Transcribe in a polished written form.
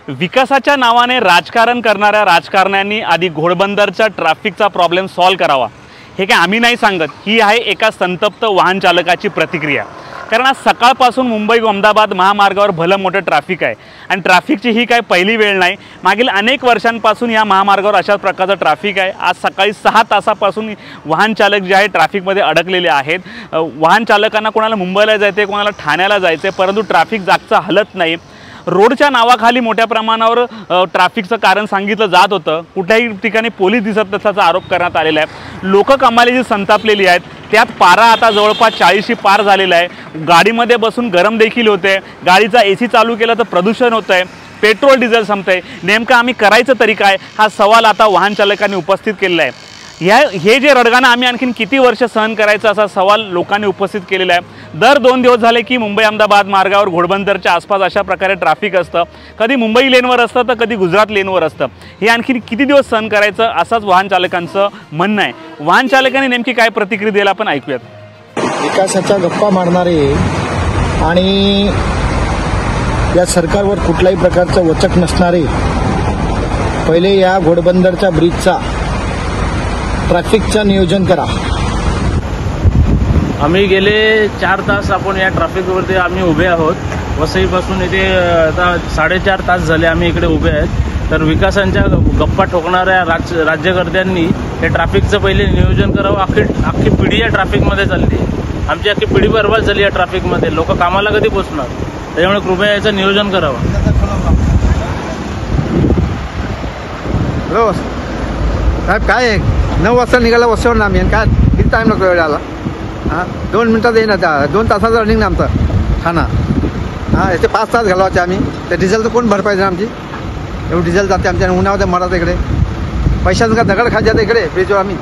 विकासाच्या नावाने राजकारण करणाऱ्या राजकारण्यांनी आधी घोडबंदरच्या ट्रॅफिकचा प्रॉब्लेम सॉल्व्ह करावा, हे काय आम्ही नाही सांगत. ही आहे एका संतप्त वाहन चालकाची प्रतिक्रिया. कारण आज सकाळपासून मुंबई अहमदाबाद महामार्गावर भलं मोठं ट्रॅफिक आहे आणि ट्रॅफिकची ही काय पहिली वेळ नाही. मागील अनेक वर्षांपासून या महामार्गावर अशाच प्रकारचं ट्रॅफिक आहे. आज सकाळी 6 तासापासून वाहन चालक जे आहे ट्रॅफिकमध्ये अडकलेले आहेत. वाहन चालकांना कोणाला मुंबईला जायचं आहे, कोणाला ठाण्याला जायचं आहे, परंतु ट्रॅफिक जागचं हलत नाही. रोडच्या नावाखाली मोठ्या प्रमाणावर ट्रॅफिकचं कारण सांगितलं जात होतं. कुठल्याही ठिकाणी पोलीस दिसत नसल्याचा आरोप करण्यात आलेला आहे. लोक कमालीची संतापलेली आहेत. त्यात पारा आता जवळपास 40शी पार झालेला आहे. गाडीमध्ये बसून गरम देखील होते. गाडीचा AC चालू केला तर प्रदूषण होतं आहे. पेट्रोल डिझेल संपतंय. नेमकं आम्ही करायचं तरी काय, हा सवाल आता वाहन चालकांनी उपस्थित केलेला आहे. हे जे रडगाणं आम्ही आणखीन किती वर्ष सहन करायचं, असा सवाल लोकांनी उपस्थित केलेला आहे. दर 2 दिवस झाले की मुंबई अहमदाबाद मार्गावर घोडबंदरच्या आसपास अशा प्रकारे ट्रॅफिक असतं. कधी मुंबई लेनवर असतं तर कधी गुजरात लेनवर असतं. हे आणखीन किती दिवस सहन करायचं, असंच वाहन चालकांचं म्हणणं आहे. वाहन चालकांनी नेमकी काय प्रतिक्रिया द्यायला आपण ऐकूयात. विकासाच्या गप्पा मारणारे आणि या सरकारवर कुठल्याही प्रकारचं वचक नसणारे पहिले या घोडबंदरच्या ब्रिजचा ट्रॅफिकचं नियोजन करा. आम्ही गेले 4 तास आपण या ट्रॅफिकवरती आम्ही उभे आहोत. वसईपासून इथे आता 4.5 तास झाले आम्ही इकडे उभे आहेत. तर विकासांच्या गप्पा ठोकणाऱ्या राज्यकर्त्यांनी हे ट्रॅफिकचं पहिले नियोजन करावं. अख्खी पिढी या ट्रॅफिकमध्ये चालली. आमची अख्खी पिढी बरबाद झाली या ट्रॅफिकमध्ये. लोक कामाला कधी पोचणार, त्याच्यामुळे कृपया याचं नियोजन करावं. हॅलो साहेब, काय आहे 9 वाजता निघाला वसईवर ना आम्ही, काय किती टाईम लागतो वेळाला? 2 मिनटात येईन. आता 2 तासाचं रनिंग ना आमचं ठाणा. इथे 5 तास घालवायचे आम्ही. ते डिझेल तर कोण भरपाई ना आमची? एवढी डिझेल जाते आमच्या उन्हामध्ये मरात इकडे. पैशाचं का दगड खात जाते इकडे ब्रिजवर आम्ही.